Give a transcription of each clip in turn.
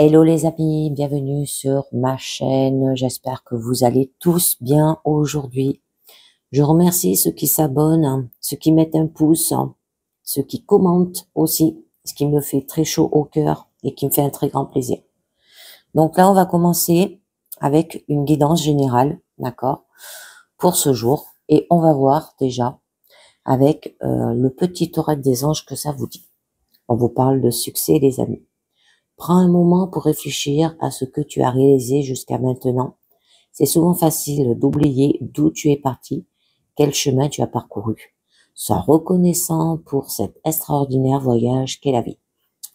Hello les amis, bienvenue sur ma chaîne. J'espère que vous allez tous bien aujourd'hui. Je remercie ceux qui s'abonnent, ceux qui mettent un pouce, ceux qui commentent aussi, ce qui me fait très chaud au cœur et qui me fait un très grand plaisir. Donc là, on va commencer avec une guidance générale, d'accord, pour ce jour. Et on va voir déjà avec le petit oracle des anges que ça vous dit. On vous parle de succès les amis. Prends un moment pour réfléchir à ce que tu as réalisé jusqu'à maintenant. C'est souvent facile d'oublier d'où tu es parti, quel chemin tu as parcouru. Sois reconnaissant pour cet extraordinaire voyage qu'est la vie.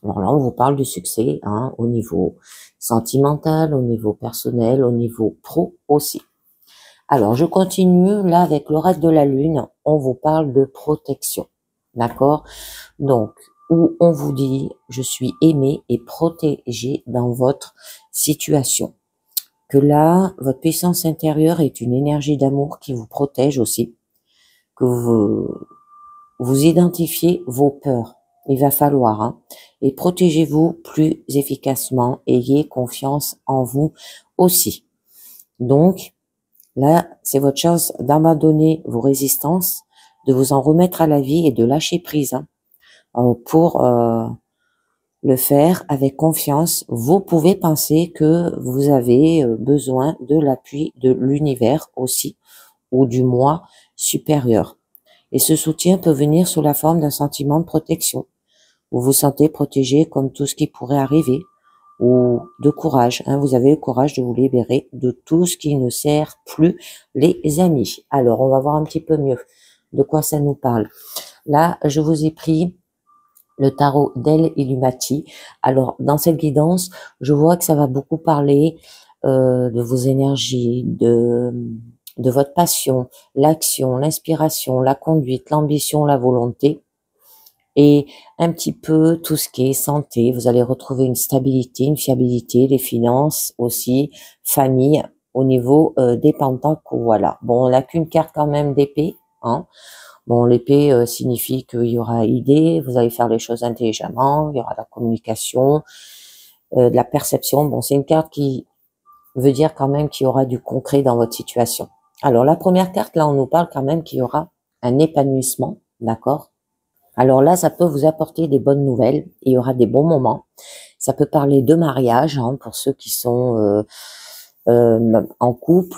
Alors là, on vous parle du succès, au niveau sentimental, au niveau personnel, au niveau pro aussi. Alors, je continue là avec l'oracle de la lune. On vous parle de protection. D'accord? Donc, où on vous dit, je suis aimé et protégé dans votre situation. Que là, votre puissance intérieure est une énergie d'amour qui vous protège aussi. Que vous identifiez vos peurs. Il va falloir, et protégez-vous plus efficacement. Ayez confiance en vous aussi. Donc, là, c'est votre chance d'abandonner vos résistances, de vous en remettre à la vie et de lâcher prise, pour le faire avec confiance. Vous pouvez penser que vous avez besoin de l'appui de l'univers aussi, ou du moi supérieur. Et ce soutien peut venir sous la forme d'un sentiment de protection. Vous vous sentez protégé comme tout ce qui pourrait arriver, ou de courage. Vous avez le courage de vous libérer de tout ce qui ne sert plus, les amis. Alors, on va voir un petit peu mieux de quoi ça nous parle. Là, je vous ai pris le tarot d'El Illumati. Alors, dans cette guidance, je vois que ça va beaucoup parler de vos énergies, de votre passion, l'action, l'inspiration, la conduite, l'ambition, la volonté, et un petit peu tout ce qui est santé. Vous allez retrouver une stabilité, une fiabilité, les finances aussi, famille, au niveau des pentacles, voilà. Bon, on n'a qu'une carte quand même d'épée, Bon, l'épée signifie qu'il y aura idée, vous allez faire les choses intelligemment, il y aura de la communication, de la perception. Bon, c'est une carte qui veut dire quand même qu'il y aura du concret dans votre situation. Alors, la première carte, là, on nous parle quand même qu'il y aura un épanouissement, d'accord? Alors là, ça peut vous apporter des bonnes nouvelles, il y aura des bons moments. Ça peut parler de mariage, pour ceux qui sont en couple,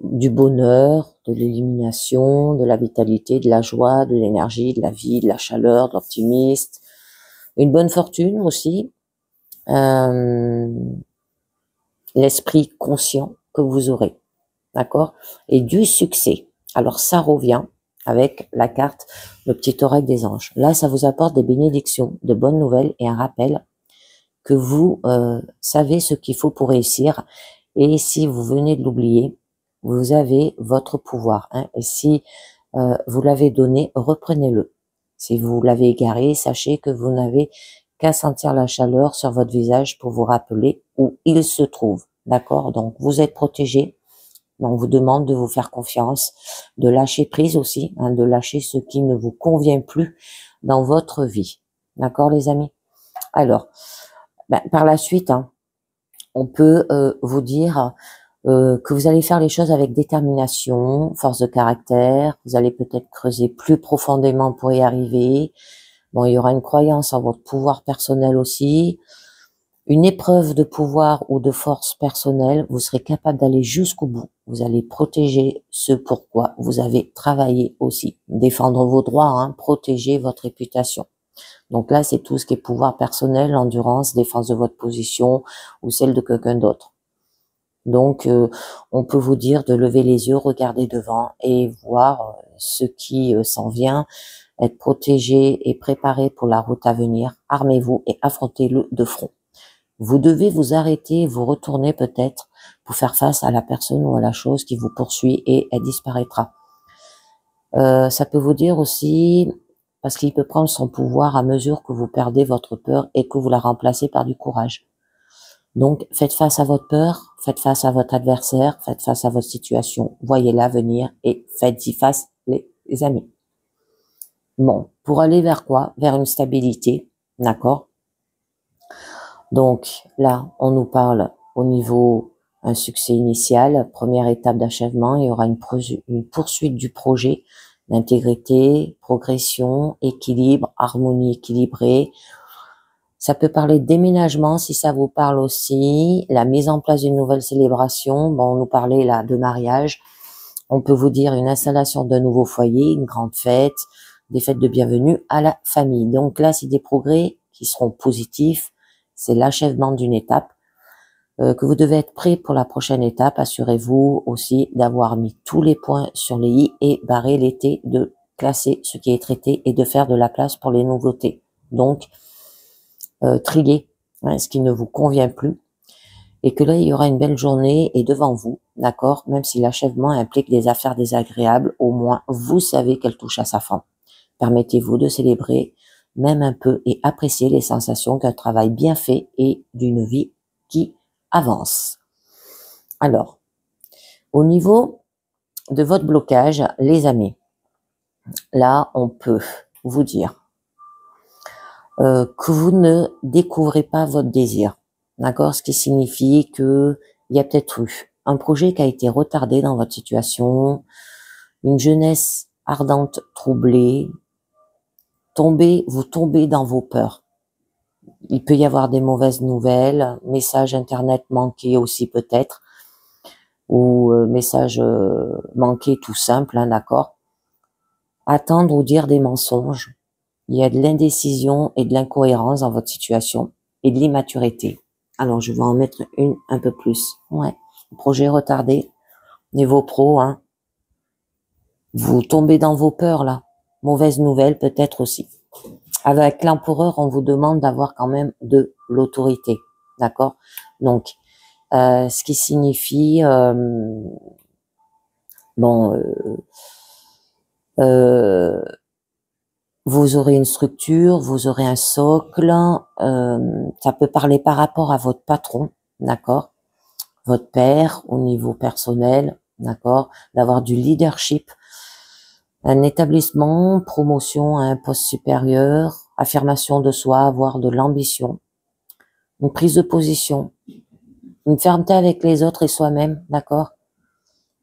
du bonheur, de l'élimination, de la vitalité, de la joie, de l'énergie, de la vie, de la chaleur, de l'optimisme, une bonne fortune aussi, l'esprit conscient que vous aurez, d'accord, et du succès. Alors ça revient avec la carte, le petit oracle des anges. Là, ça vous apporte des bénédictions, de bonnes nouvelles et un rappel que vous savez ce qu'il faut pour réussir. Et si vous venez de l'oublier, vous avez votre pouvoir. Et si vous l'avez donné, reprenez-le. Si vous l'avez égaré, sachez que vous n'avez qu'à sentir la chaleur sur votre visage pour vous rappeler où il se trouve. D'accord? Donc, vous êtes protégé. Donc, on vous demande de vous faire confiance, de lâcher prise aussi, de lâcher ce qui ne vous convient plus dans votre vie. D'accord, les amis? Alors, par la suite, on peut vous dire que vous allez faire les choses avec détermination, force de caractère. Vous allez peut-être creuser plus profondément pour y arriver. Bon, il y aura une croyance en votre pouvoir personnel aussi. Une épreuve de pouvoir ou de force personnelle, vous serez capable d'aller jusqu'au bout. Vous allez protéger ce pourquoi vous avez travaillé aussi. Défendre vos droits, protéger votre réputation. Donc là, c'est tout ce qui est pouvoir personnel, endurance, défense de votre position ou celle de quelqu'un d'autre. Donc, on peut vous dire de lever les yeux, regarder devant et voir ce qui s'en vient, être protégé et préparé pour la route à venir. Armez-vous et affrontez-le de front. Vous devez vous arrêter, vous retourner peut-être pour faire face à la personne ou à la chose qui vous poursuit et elle disparaîtra. Ça peut vous dire aussi, parce qu'il peut prendre son pouvoir à mesure que vous perdez votre peur et que vous la remplacez par du courage. Donc, faites face à votre peur, faites face à votre adversaire, faites face à votre situation, voyez-la venir et faites-y face, les amis. Bon, pour aller vers quoi? Vers une stabilité, d'accord? Donc là, on nous parle au niveau un succès initial, première étape d'achèvement, il y aura une poursuite du projet d'intégrité, progression, équilibre, harmonie équilibrée. Ça peut parler de déménagement si ça vous parle aussi, la mise en place d'une nouvelle célébration. Bon, on nous parlait là de mariage. On peut vous dire une installation d'un nouveau foyer, une grande fête, des fêtes de bienvenue à la famille. Donc là, c'est des progrès qui seront positifs. C'est l'achèvement d'une étape. Que vous devez être prêt pour la prochaine étape. Assurez-vous aussi d'avoir mis tous les points sur les i et barrer les t, de classer ce qui est traité et de faire de la place pour les nouveautés. Donc, trier ce qui ne vous convient plus. Et que là, il y aura une belle journée et devant vous, d'accord? Même si l'achèvement implique des affaires désagréables, au moins, vous savez qu'elle touche à sa fin. Permettez-vous de célébrer même un peu et apprécier les sensations qu'un travail bien fait et d'une vie qui avance. Alors, au niveau de votre blocage, les amis, là, on peut vous dire que vous ne découvrez pas votre désir, d'accord? Ce qui signifie que il y a peut-être eu un projet qui a été retardé dans votre situation, une jeunesse ardente troublée, vous tombez dans vos peurs. Il peut y avoir des mauvaises nouvelles, messages internet manqués aussi peut-être, ou messages manqués tout simple, hein, d'accord? Attendre ou dire des mensonges. Il y a de l'indécision et de l'incohérence dans votre situation et de l'immaturité. Alors, je vais en mettre une un peu plus. Ouais. Projet retardé, niveau pro, hein. Vous tombez dans vos peurs, là. Mauvaise nouvelle, peut-être aussi. Avec l'empereur, on vous demande d'avoir quand même de l'autorité. D'accord? Donc, ce qui signifie, bon, vous aurez une structure, vous aurez un socle, ça peut parler par rapport à votre patron, d'accord? Votre père au niveau personnel, d'accord? D'avoir du leadership, un établissement, promotion à un poste supérieur, affirmation de soi, avoir de l'ambition, une prise de position, une fermeté avec les autres et soi-même, d'accord?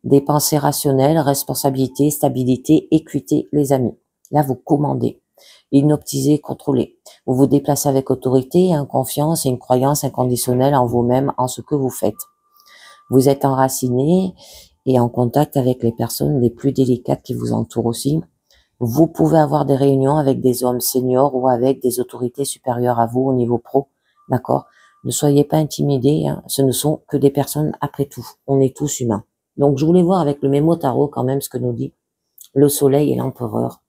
Des pensées rationnelles, responsabilité, stabilité, équité, les amis. Là, vous commandez, hypnotisez, contrôlez. Vous vous déplacez avec autorité, confiance et une croyance inconditionnelle en vous-même, en ce que vous faites. Vous êtes enraciné et en contact avec les personnes les plus délicates qui vous entourent aussi. Vous pouvez avoir des réunions avec des hommes seniors ou avec des autorités supérieures à vous au niveau pro, d'accord? Ne soyez pas intimidés, hein. Ce ne sont que des personnes après tout. On est tous humains. Donc, je voulais voir avec le mémo tarot quand même ce que nous dit le soleil et l'empereur.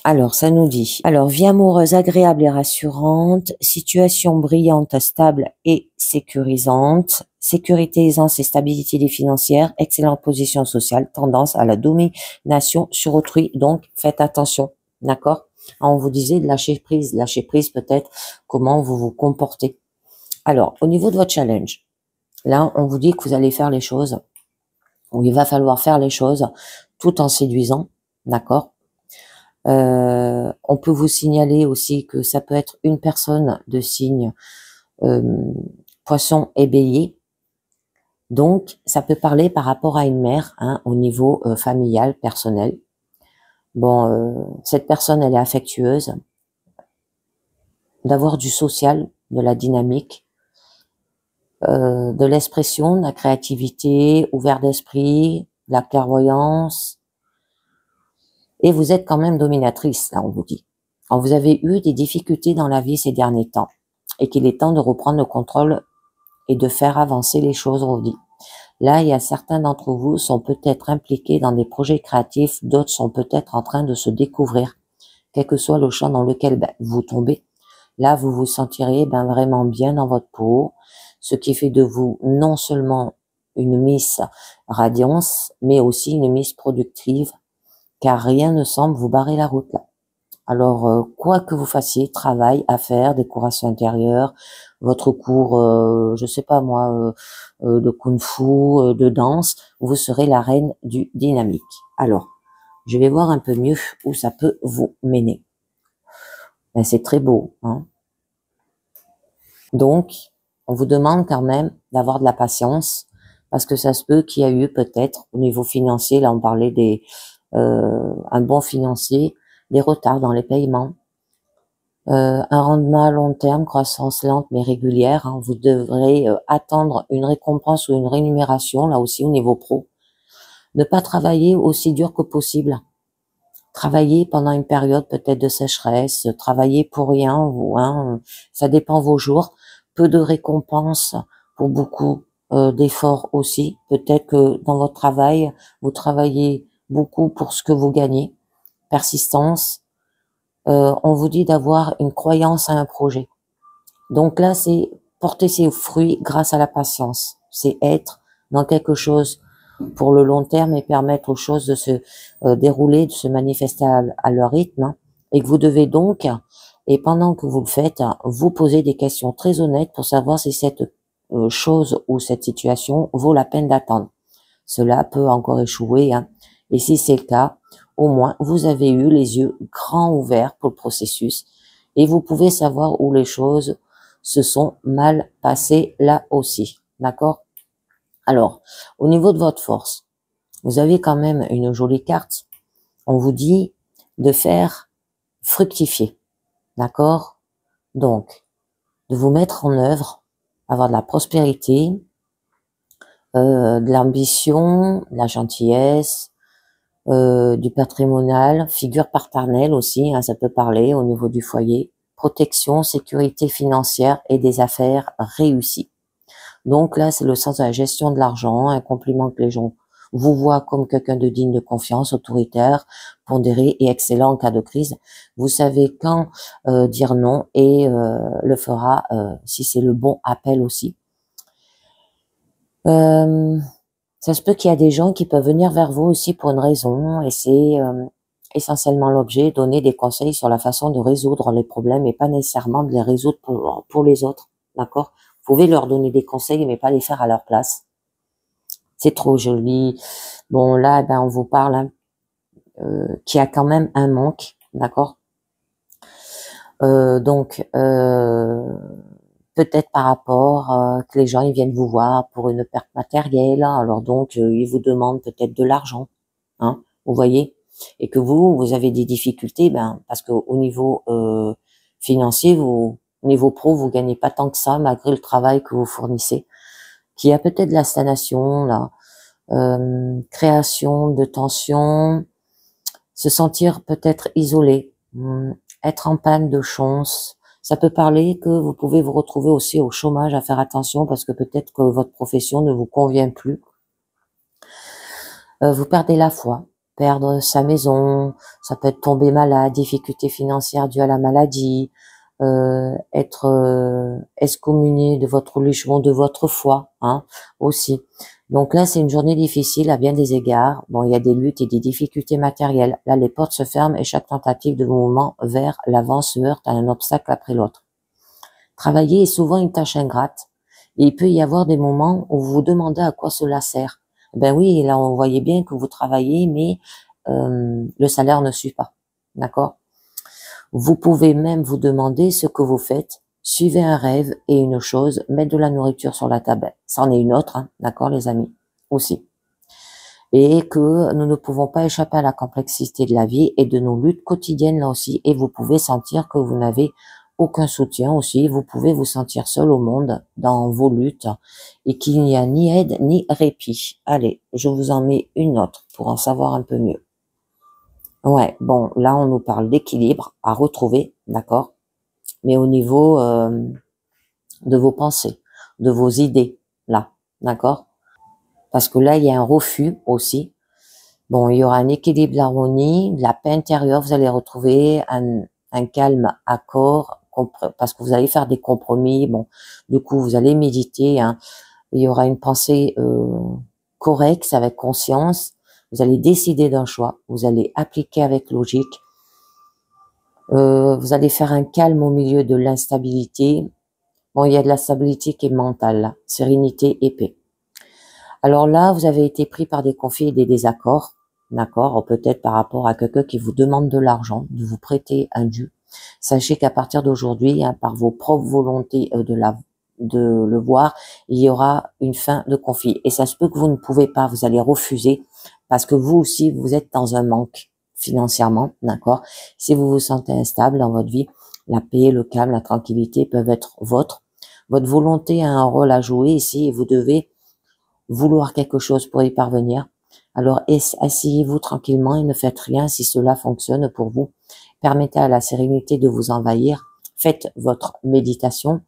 Alors, ça nous dit, alors, vie amoureuse agréable et rassurante, situation brillante, stable et sécurisante, sécurité, aisance et stabilité des financières, excellente position sociale, tendance à la domination sur autrui, donc faites attention, d'accord? On vous disait de lâcher prise peut-être comment vous vous comportez. Alors, au niveau de votre challenge, là, on vous dit que vous allez faire les choses, où il va falloir faire les choses tout en séduisant, d'accord? On peut vous signaler aussi que ça peut être une personne de signe poisson et bélier. Donc, ça peut parler par rapport à une mère, hein, au niveau familial, personnel. Bon, cette personne, elle est affectueuse, d'avoir du social, de la dynamique, de l'expression, de la créativité, ouvert d'esprit, de la clairvoyance. Et vous êtes quand même dominatrice, là, on vous dit. Alors, vous avez eu des difficultés dans la vie ces derniers temps et qu'il est temps de reprendre le contrôle et de faire avancer les choses, on vous dit. Là, il y a certains d'entre vous sont peut-être impliqués dans des projets créatifs, d'autres sont peut-être en train de se découvrir, quel que soit le champ dans lequel vous tombez. Là, vous vous sentirez vraiment bien dans votre peau, ce qui fait de vous non seulement une Miss Radiance, mais aussi une Miss productive, car rien ne semble vous barrer la route là. Alors, quoi que vous fassiez, travail, affaires, décoration intérieure, votre cours, je sais pas moi, de kung-fu, de danse, vous serez la reine du dynamique. Alors, je vais voir un peu mieux où ça peut vous mener. Ben, c'est très beau, hein. Donc, on vous demande quand même d'avoir de la patience parce que ça se peut qu'il y a eu peut-être au niveau financier, là on parlait un bon financier, des retards dans les paiements, un rendement à long terme, croissance lente mais régulière. Hein. Vous devrez attendre une récompense ou une rémunération, là aussi au niveau pro. Ne pas travailler aussi dur que possible. Travailler pendant une période peut-être de sécheresse, travailler pour rien, ou ça dépend vos jours. Peu de récompenses pour beaucoup d'efforts aussi. Peut-être que dans votre travail, vous travaillez beaucoup pour ce que vous gagnez. Persistance. On vous dit d'avoir une croyance à un projet. Donc là, c'est porter ses fruits grâce à la patience. C'est être dans quelque chose pour le long terme et permettre aux choses de se dérouler, de se manifester à leur rythme. Hein, et que vous devez donc, et pendant que vous le faites, vous poser des questions très honnêtes pour savoir si cette chose ou cette situation vaut la peine d'attendre. Cela peut encore échouer. Hein, et si c'est le cas, au moins, vous avez eu les yeux grands ouverts pour le processus et vous pouvez savoir où les choses se sont mal passées là aussi. D'accord? Alors, au niveau de votre force, vous avez quand même une jolie carte. On vous dit de faire fructifier. D'accord? Donc, de vous mettre en œuvre, avoir de la prospérité, de l'ambition, de la gentillesse, du patrimonial, figure paternelle aussi, hein, ça peut parler au niveau du foyer, protection, sécurité financière et des affaires réussies. Donc là, c'est le sens de la gestion de l'argent, un compliment que les gens vous voient comme quelqu'un de digne de confiance, autoritaire, pondéré et excellent en cas de crise. Vous savez quand dire non et le fera si c'est le bon appel aussi. Ça se peut qu'il y a des gens qui peuvent venir vers vous aussi pour une raison et c'est essentiellement l'objet, donner des conseils sur la façon de résoudre les problèmes et pas nécessairement de les résoudre pour les autres, d'accord? Vous pouvez leur donner des conseils mais pas les faire à leur place. C'est trop joli. Bon là, ben on vous parle hein, qu'il y a quand même un manque, d'accord? Donc peut-être par rapport que les gens ils viennent vous voir pour une perte matérielle, hein, alors donc ils vous demandent peut-être de l'argent, hein, vous voyez, et que vous avez des difficultés, ben parce que au niveau financier, au niveau pro, vous gagnez pas tant que ça malgré le travail que vous fournissez, qu'il y a peut-être de la stagnation là, création de tension, se sentir peut-être isolé, être en panne de chance. Ça peut parler que vous pouvez vous retrouver aussi au chômage, à faire attention parce que peut-être que votre profession ne vous convient plus. Vous perdez la foi, perdre sa maison, ça peut être tomber malade, difficultés financières dues à la maladie, être excommunié de votre religion, de votre foi, hein, aussi. Donc là, c'est une journée difficile à bien des égards. Bon, il y a des luttes et des difficultés matérielles. Là, les portes se ferment et chaque tentative de mouvement vers l'avant se heurte à un obstacle après l'autre. Travailler est souvent une tâche ingrate. Et il peut y avoir des moments où vous vous demandez à quoi cela sert. Ben oui, là, on voyait bien que vous travaillez, mais le salaire ne suit pas. D'accord? Vous pouvez même vous demander ce que vous faites. Suivez un rêve et une chose, mettre de la nourriture sur la table. C'en est une autre, hein, d'accord les amis, aussi. Et que nous ne pouvons pas échapper à la complexité de la vie et de nos luttes quotidiennes là aussi. Et vous pouvez sentir que vous n'avez aucun soutien aussi. Vous pouvez vous sentir seul au monde dans vos luttes et qu'il n'y a ni aide ni répit. Allez, je vous en mets une autre pour en savoir un peu mieux. Ouais, bon, là on nous parle d'équilibre à retrouver, d'accord? Mais au niveau de vos pensées, de vos idées, là, d'accord? Parce que là, il y a un refus aussi. Bon, il y aura un équilibre, l'harmonie, de la paix intérieure, vous allez retrouver un calme accord, parce que vous allez faire des compromis. Bon, du coup, vous allez méditer. Hein. Il y aura une pensée correcte, avec conscience. Vous allez décider d'un choix. Vous allez appliquer avec logique. Vous allez faire un calme au milieu de l'instabilité. Bon, il y a de la stabilité qui est mentale, là. Sérénité et paix. Alors là, vous avez été pris par des conflits et des désaccords, d'accord, peut-être par rapport à quelqu'un qui vous demande de l'argent, de vous prêter un dû. Sachez qu'à partir d'aujourd'hui, hein, par vos propres volontés de le voir, il y aura une fin de conflit. Et ça se peut que vous ne pouvez pas, vous allez refuser parce que vous aussi, vous êtes dans un manque financièrement, d'accord? Si vous vous sentez instable dans votre vie, la paix, le calme, la tranquillité peuvent être vôtres. Votre volonté a un rôle à jouer ici et vous devez vouloir quelque chose pour y parvenir. Alors asseyez-vous tranquillement et ne faites rien si cela fonctionne pour vous. Permettez à la sérénité de vous envahir. Faites votre méditation.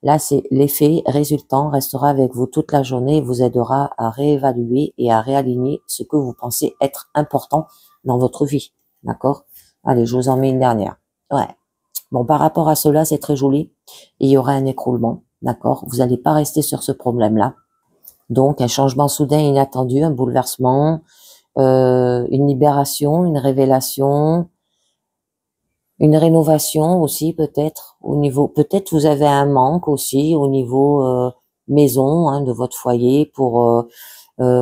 Là, c'est l'effet résultant restera avec vous toute la journée et vous aidera à réévaluer et à réaligner ce que vous pensez être important dans votre vie. D'accord? Allez, je vous en mets une dernière. Ouais. Bon, par rapport à cela, c'est très joli. Il y aura un écroulement. D'accord? Vous n'allez pas rester sur ce problème-là. Donc, un changement soudain et inattendu, un bouleversement, une libération, une révélation, une rénovation aussi peut-être au niveau, peut-être vous avez un manque aussi au niveau maison hein, de votre foyer pour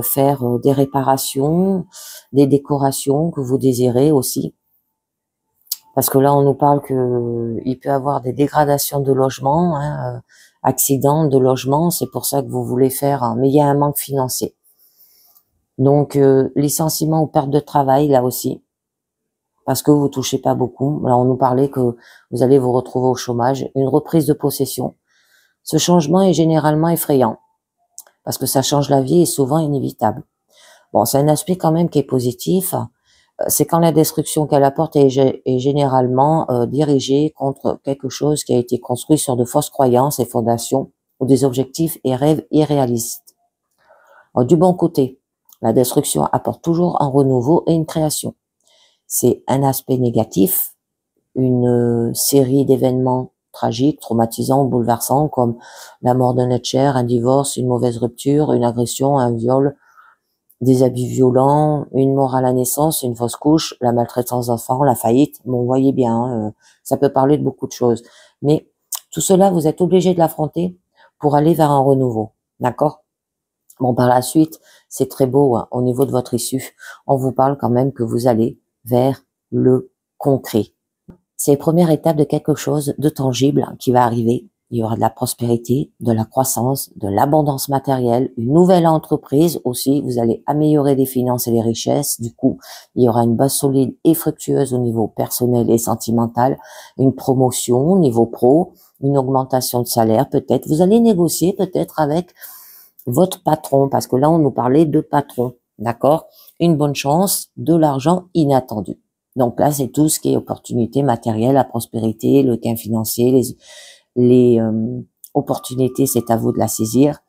faire des réparations, des décorations que vous désirez aussi. Parce que là, on nous parle que il peut y avoir des dégradations de logement, hein, accidents de logement, c'est pour ça que vous voulez faire, hein, mais il y a un manque financier. Donc, licenciement ou perte de travail, là aussi, parce que vous touchez pas beaucoup. Là, on nous parlait que vous allez vous retrouver au chômage, une reprise de possession. Ce changement est généralement effrayant, parce que ça change la vie et souvent inévitable. Bon, c'est un aspect quand même qui est positif, c'est quand la destruction qu'elle apporte est généralement dirigée contre quelque chose qui a été construit sur de fausses croyances et fondations ou des objectifs et rêves irréalistes. Alors, du bon côté, la destruction apporte toujours un renouveau et une création. C'est un aspect négatif, une série d'événements tragiques, traumatisants, bouleversants, comme la mort d'un être cher, un divorce, une mauvaise rupture, une agression, un viol, des abus violents, une mort à la naissance, une fausse couche, la maltraitance d'enfants, la faillite. Bon, vous voyez bien, hein, ça peut parler de beaucoup de choses. Mais tout cela, vous êtes obligé de l'affronter pour aller vers un renouveau. D'accord? Bon, par la suite, c'est très beau hein, au niveau de votre issue. On vous parle quand même que vous allez vers le concret. C'est la première étape de quelque chose de tangible qui va arriver. Il y aura de la prospérité, de la croissance, de l'abondance matérielle, une nouvelle entreprise aussi. Vous allez améliorer les finances et les richesses. Du coup, il y aura une base solide et fructueuse au niveau personnel et sentimental, une promotion au niveau pro, une augmentation de salaire peut-être. Vous allez négocier peut-être avec votre patron, parce que là, on nous parlait de patron, d'accord? Une bonne chance, de l'argent inattendu. Donc là, c'est tout ce qui est opportunité matérielle, la prospérité, le gain financier, les opportunités, c'est à vous de la saisir.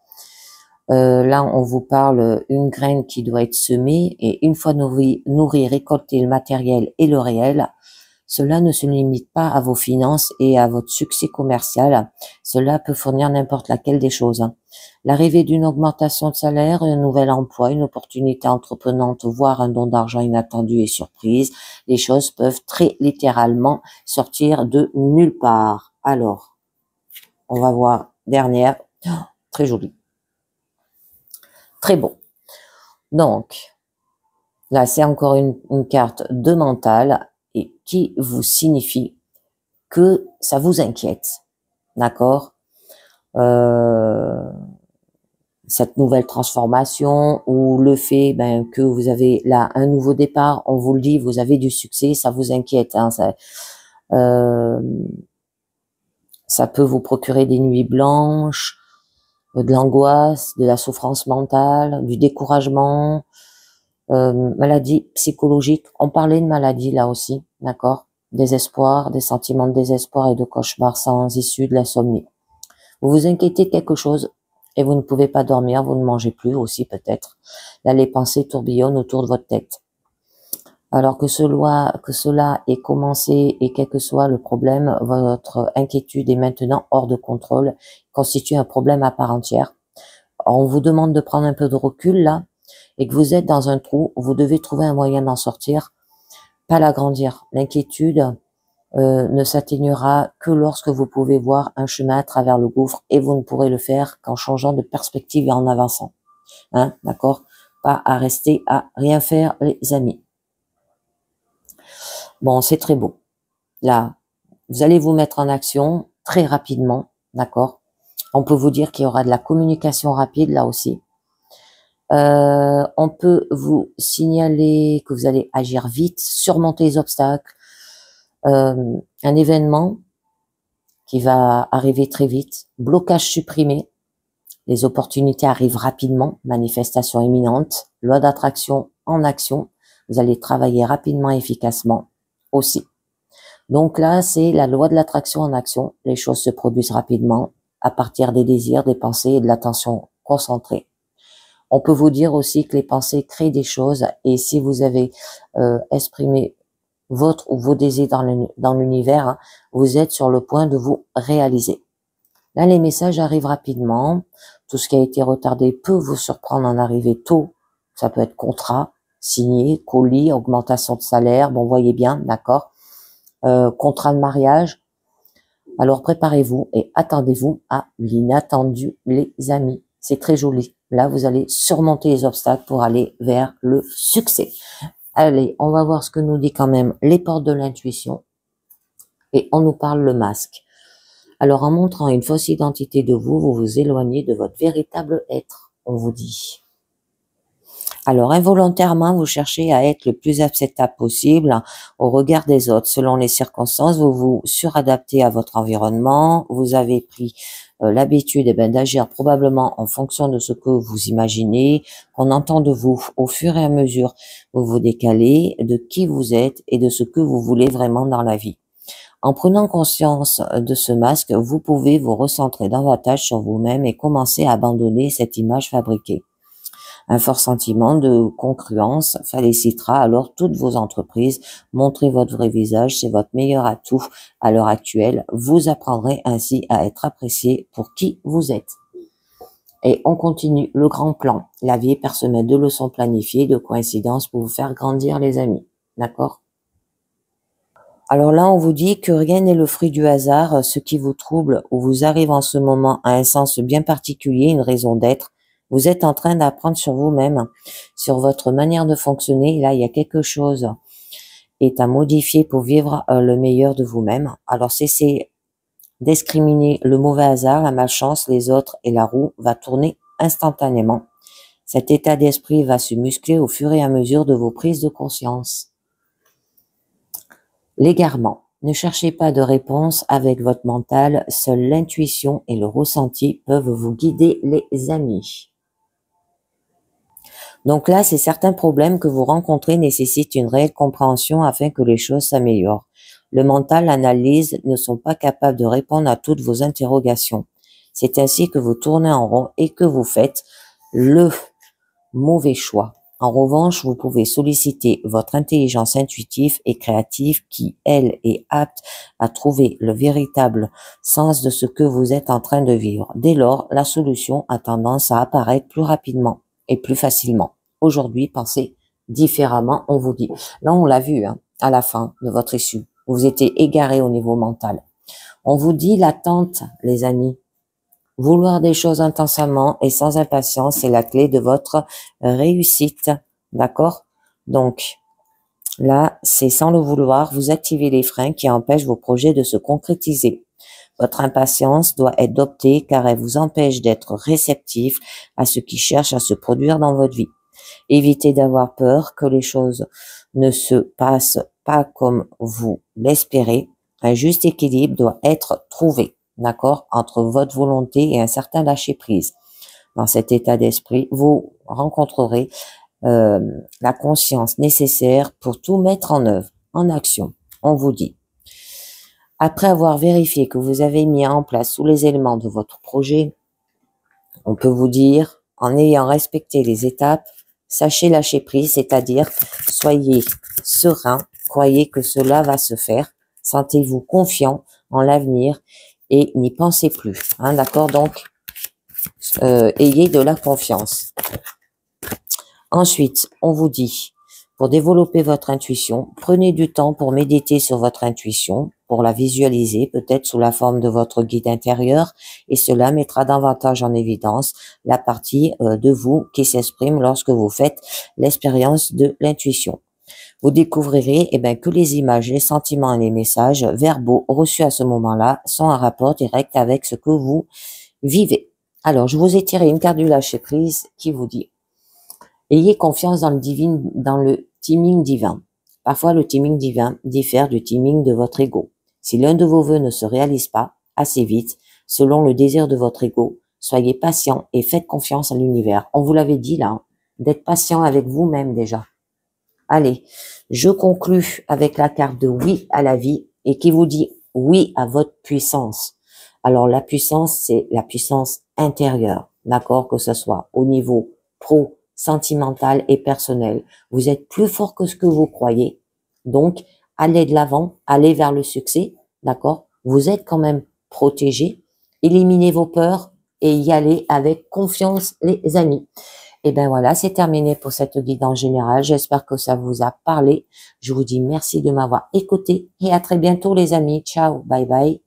Là, on vous parle une graine qui doit être semée et une fois nourrie, récolter le matériel et le réel. Cela ne se limite pas à vos finances et à votre succès commercial. Cela peut fournir n'importe laquelle des choses. L'arrivée d'une augmentation de salaire, un nouvel emploi, une opportunité entreprenante, voire un don d'argent inattendu et surprise. Les choses peuvent très littéralement sortir de nulle part. Alors, on va voir dernière. Oh, très jolie. Très beau. Donc, là, c'est encore une carte de mental et qui vous signifie que ça vous inquiète. D'accord? Cette nouvelle transformation ou le fait que vous avez là un nouveau départ, on vous le dit, vous avez du succès, ça vous inquiète. Hein, ça peut vous procurer des nuits blanches, de l'angoisse, de la souffrance mentale, du découragement, maladie psychologique. On parlait de maladie là aussi, d'accord? Désespoir, des sentiments de désespoir et de cauchemar sans issue, de l'insomnie. Vous vous inquiétez de quelque chose et vous ne pouvez pas dormir, vous ne mangez plus aussi peut-être. Là, les pensées tourbillonnent autour de votre tête. Alors que cela ait commencé et quel que soit le problème, votre inquiétude est maintenant hors de contrôle, constitue un problème à part entière. On vous demande de prendre un peu de recul là et que vous êtes dans un trou, vous devez trouver un moyen d'en sortir, pas l'agrandir. L'inquiétude ne s'atténuera que lorsque vous pouvez voir un chemin à travers le gouffre et vous ne pourrez le faire qu'en changeant de perspective et en avançant. Hein, d'accord? Pas à rester à rien faire, les amis. Bon, c'est très beau. Là, vous allez vous mettre en action très rapidement, d'accord? On peut vous dire qu'il y aura de la communication rapide là aussi. On peut vous signaler que vous allez agir vite, surmonter les obstacles. Un événement qui va arriver très vite, blocage supprimé, les opportunités arrivent rapidement, manifestation imminente, loi d'attraction en action, vous allez travailler rapidement et efficacement aussi. Donc là, c'est la loi de l'attraction en action, les choses se produisent rapidement à partir des désirs, des pensées et de l'attention concentrée. On peut vous dire aussi que les pensées créent des choses et si vous avez exprimé votre ou vos désirs dans l'univers, hein, vous êtes sur le point de vous réaliser. Là, les messages arrivent rapidement. Tout ce qui a été retardé peut vous surprendre en arrivée tôt. Ça peut être contrat, signé, colis, augmentation de salaire. Bon, voyez bien, d'accord. Contrat de mariage. Alors, préparez-vous et attendez-vous à l'inattendu, les amis. C'est très joli. Là, vous allez surmonter les obstacles pour aller vers le succès. Allez, on va voir ce que nous dit quand même les portes de l'intuition. Et on nous parle le masque. Alors, en montrant une fausse identité de vous, vous vous éloignez de votre véritable être, on vous dit. Alors, involontairement, vous cherchez à être le plus acceptable possible au regard des autres. Selon les circonstances, vous vous suradaptez à votre environnement. Vous avez pris l'habitude d'agir probablement en fonction de ce que vous imaginez, qu'on entend de vous. Au fur et à mesure, vous vous décalez de qui vous êtes et de ce que vous voulez vraiment dans la vie. En prenant conscience de ce masque, vous pouvez vous recentrer davantage sur vous-même et commencer à abandonner cette image fabriquée. Un fort sentiment de congruence félicitera alors toutes vos entreprises. Montrez votre vrai visage, c'est votre meilleur atout à l'heure actuelle. Vous apprendrez ainsi à être apprécié pour qui vous êtes. Et on continue le grand plan. La vie est parsemée de leçons planifiées, de coïncidences pour vous faire grandir les amis. D'accord ? Alors là, on vous dit que rien n'est le fruit du hasard. Ce qui vous trouble ou vous arrive en ce moment a un sens bien particulier, une raison d'être. Vous êtes en train d'apprendre sur vous-même, sur votre manière de fonctionner. Là, il y a quelque chose qui est à modifier pour vivre le meilleur de vous-même. Alors, cessez d'excriminer le mauvais hasard, la malchance, les autres et la roue va tourner instantanément. Cet état d'esprit va se muscler au fur et à mesure de vos prises de conscience. L'égarement. Ne cherchez pas de réponse avec votre mental, seule l'intuition et le ressenti peuvent vous guider, les amis. Donc là, c'est certains problèmes que vous rencontrez nécessitent une réelle compréhension afin que les choses s'améliorent. Le mental, l'analyse ne sont pas capables de répondre à toutes vos interrogations. C'est ainsi que vous tournez en rond et que vous faites le mauvais choix. En revanche, vous pouvez solliciter votre intelligence intuitive et créative qui, elle, est apte à trouver le véritable sens de ce que vous êtes en train de vivre. Dès lors, la solution a tendance à apparaître plus rapidement et plus facilement. Aujourd'hui, pensez différemment, on vous dit. Là, on l'a vu à la fin de votre issue. Vous étiez égaré au niveau mental. On vous dit l'attente, les amis. Vouloir des choses intensément et sans impatience, c'est la clé de votre réussite. D'accord? Donc, là, c'est sans le vouloir, vous activez les freins qui empêchent vos projets de se concrétiser. Votre impatience doit être adoptée car elle vous empêche d'être réceptif à ce qui cherche à se produire dans votre vie. Évitez d'avoir peur que les choses ne se passent pas comme vous l'espérez. Un juste équilibre doit être trouvé. D'accord, entre votre volonté et un certain lâcher-prise. Dans cet état d'esprit, vous rencontrerez la conscience nécessaire pour tout mettre en œuvre, en action. On vous dit, après avoir vérifié que vous avez mis en place tous les éléments de votre projet, on peut vous dire, en ayant respecté les étapes, sachez lâcher prise, c'est-à-dire soyez serein, croyez que cela va se faire, sentez-vous confiant en l'avenir et n'y pensez plus. D'accord? Donc, ayez de la confiance. Ensuite, on vous dit, pour développer votre intuition, prenez du temps pour méditer sur votre intuition, pour la visualiser, peut-être sous la forme de votre guide intérieur, et cela mettra davantage en évidence la partie de vous qui s'exprime lorsque vous faites l'expérience de l'intuition. Vous découvrirez que les images, les sentiments et les messages verbaux reçus à ce moment-là sont en rapport direct avec ce que vous vivez. Alors, je vous ai tiré une carte du lâcher-prise qui vous dit « Ayez confiance dans le timing divin. Parfois, le timing divin diffère du timing de votre ego. Si l'un de vos vœux ne se réalise pas assez vite, selon le désir de votre ego, soyez patient et faites confiance à l'univers. » On vous l'avait dit là, d'être patient avec vous-même déjà. Allez, je conclus avec la carte de oui à la vie et qui vous dit oui à votre puissance. Alors la puissance, c'est la puissance intérieure, d'accord, que ce soit au niveau pro, sentimental et personnel. Vous êtes plus fort que ce que vous croyez. Donc, allez de l'avant, allez vers le succès, d'accord. Vous êtes quand même protégé. Éliminez vos peurs et y allez avec confiance, les amis. Et ben voilà, c'est terminé pour cette guidance générale. J'espère que ça vous a parlé. Je vous dis merci de m'avoir écouté et à très bientôt les amis. Ciao, bye bye.